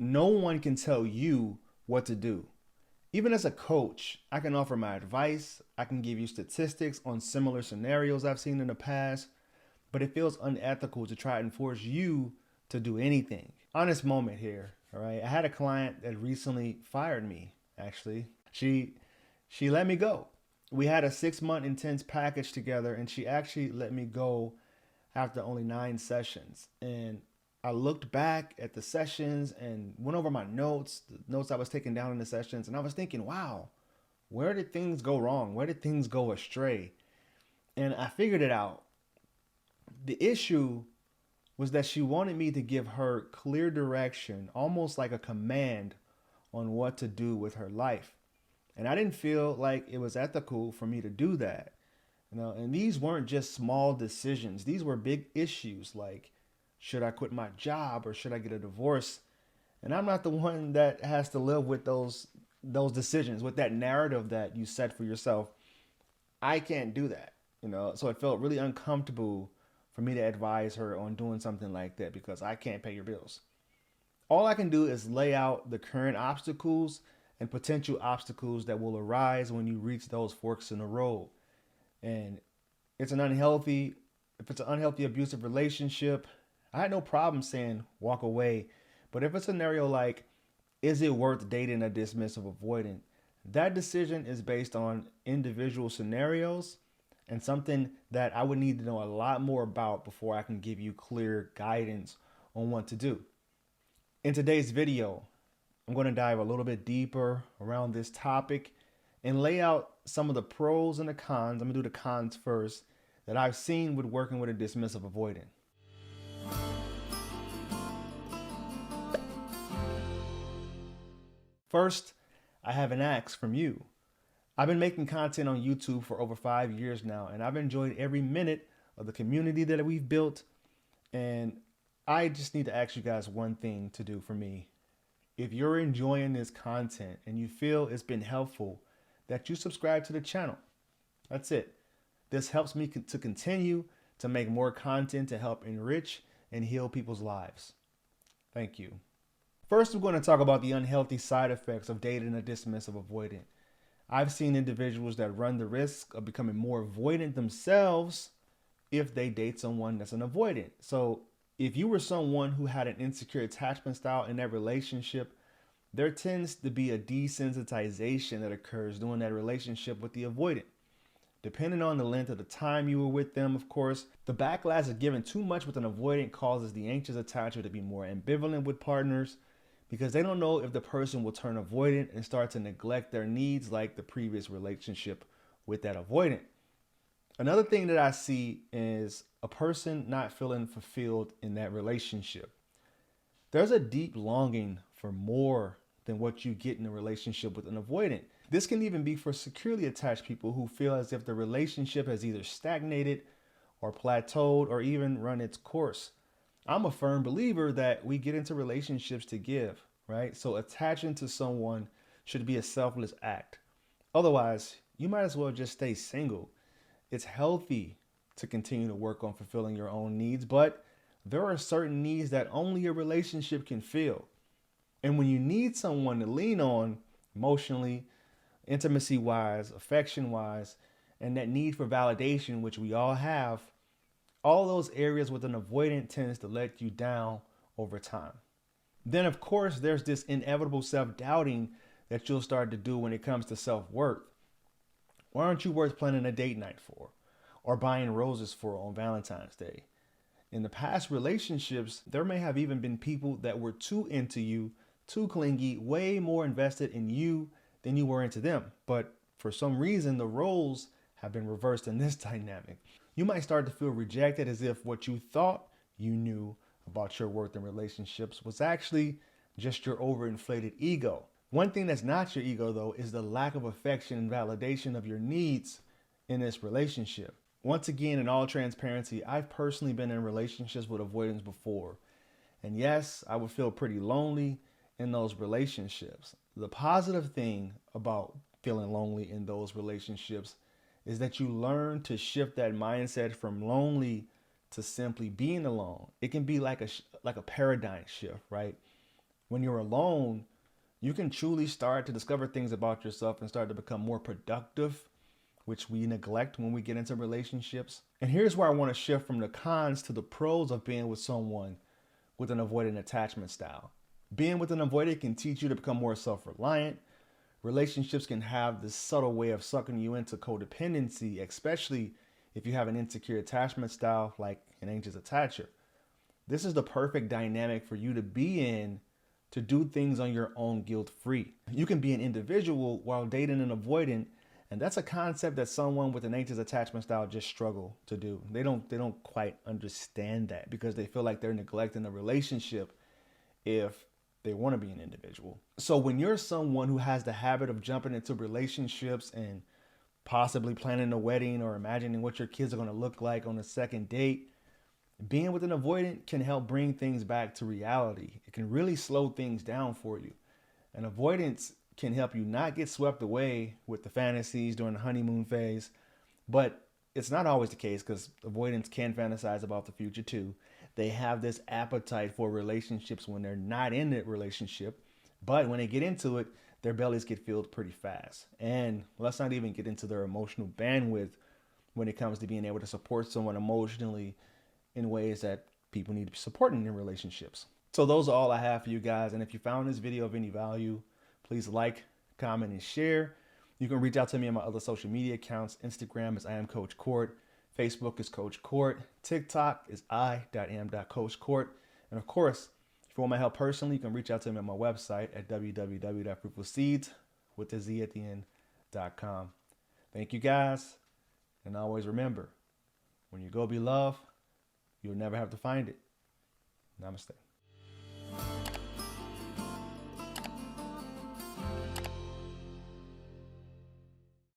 no one can tell you what to do. Even as a coach, I can offer my advice, I can give you statistics on similar scenarios I've seen in the past, but it feels unethical to try and force you to do anything. Honest moment here, all right? I had a client that recently fired me, actually. She let me go. We had a 6-month intense package together, and she actually let me go after only 9 sessions. And I looked back at the sessions and went over my notes, the notes I was taking down in the sessions, and I was thinking, wow, where did things go wrong? Where did things go astray? And I figured it out. The issue was that she wanted me to give her clear direction, almost like a command on what to do with her life. And I didn't feel like it was ethical for me to do that. And these weren't just small decisions. These were big issues like, should I quit my job or should I get a divorce? And I'm not the one that has to live with those decisions, with that narrative that you set for yourself. I can't do that. So it felt really uncomfortable for me to advise her on doing something like that because I can't pay your bills. All I can do is lay out the current obstacles and potential obstacles that will arise when you reach those forks in the road. And it's an unhealthy, if it's an unhealthy abusive relationship, I had no problem saying walk away. But if it's a scenario like, is it worth dating a dismissive avoidant? That decision is based on individual scenarios and something that I would need to know a lot more about before I can give you clear guidance on what to do. In today's video, I'm going to dive a little bit deeper around this topic and lay out some of the pros and the cons. I'm going to do the cons first that I've seen with working with a dismissive avoidant. First, I have an ask from you. I've been making content on YouTube for over 5 years now, and I've enjoyed every minute of the community that we've built. And I just need to ask you guys one thing to do for me. If you're enjoying this content and you feel it's been helpful, that you subscribe to the channel. That's it. This helps me to continue to make more content to help enrich and heal people's lives. Thank you. First, we're going to talk about the unhealthy side effects of dating a dismissive avoidant. I've seen individuals that run the risk of becoming more avoidant themselves if they date someone that's an avoidant. So if you were someone who had an insecure attachment style in that relationship, there tends to be a desensitization that occurs during that relationship with the avoidant. Depending on the length of the time you were with them, of course, the backlash of giving too much with an avoidant causes the anxious attacher to be more ambivalent with partners because they don't know if the person will turn avoidant and start to neglect their needs like the previous relationship with that avoidant. Another thing that I see is a person not feeling fulfilled in that relationship. There's a deep longing for more than what you get in a relationship with an avoidant. This can even be for securely attached people who feel as if the relationship has either stagnated or plateaued or even run its course. I'm a firm believer that we get into relationships to give, right? So attaching to someone should be a selfless act. Otherwise, you might as well just stay single. It's healthy to continue to work on fulfilling your own needs, but there are certain needs that only a relationship can fill. And when you need someone to lean on emotionally, intimacy-wise, affection-wise, and that need for validation, which we all have, all those areas with an avoidant tends to let you down over time. Then, of course, there's this inevitable self-doubting that you'll start to do when it comes to self-worth. Why aren't you worth planning a date night for or buying roses for on Valentine's Day? In the past relationships, there may have even been people that were too into you, too clingy, way more invested in you than you were into them. But for some reason, the roles have been reversed in this dynamic. You might start to feel rejected as if what you thought you knew about your worth in relationships was actually just your overinflated ego. One thing that's not your ego, though, is the lack of affection and validation of your needs in this relationship. Once again, in all transparency, I've personally been in relationships with avoidance before. And yes, I would feel pretty lonely in those relationships. The positive thing about feeling lonely in those relationships is that you learn to shift that mindset from lonely to simply being alone. It can be like a paradigm shift, right? When you're alone, you can truly start to discover things about yourself and start to become more productive, which we neglect when we get into relationships. And here's where I want to shift from the cons to the pros of being with someone with an avoidant attachment style. Being with an avoidant can teach you to become more self-reliant. Relationships can have this subtle way of sucking you into codependency, especially if you have an insecure attachment style like an anxious attacher. This is the perfect dynamic for you to be in to do things on your own guilt-free. You can be an individual while dating an avoidant, and that's a concept that someone with an anxious attachment style just struggle to do. They don't quite understand that because they feel like they're neglecting a relationship if they want to be an individual. So when you're someone who has the habit of jumping into relationships and possibly planning a wedding or imagining what your kids are going to look like on a second date, being with an avoidant can help bring things back to reality. It can really slow things down for you. And avoidance can help you not get swept away with the fantasies during the honeymoon phase. But it's not always the case because avoidants can fantasize about the future too. They have this appetite for relationships when they're not in that relationship. But when they get into it, their bellies get filled pretty fast. And let's not even get into their emotional bandwidth when it comes to being able to support someone emotionally in ways that people need to be supporting in relationships. So those are all I have for you guys. And if you found this video of any value, please like, comment, and share. You can reach out to me on my other social media accounts. Instagram is I am Coach Court. Facebook is Coach Court. TikTok is I.am.CoachCourt. And of course, if you want my help personally, you can reach out to me on my website at www.fruitfulseeds with the Z at the end.com. Thank you guys. And always remember, when you go be loved, you'll never have to find it. Namaste.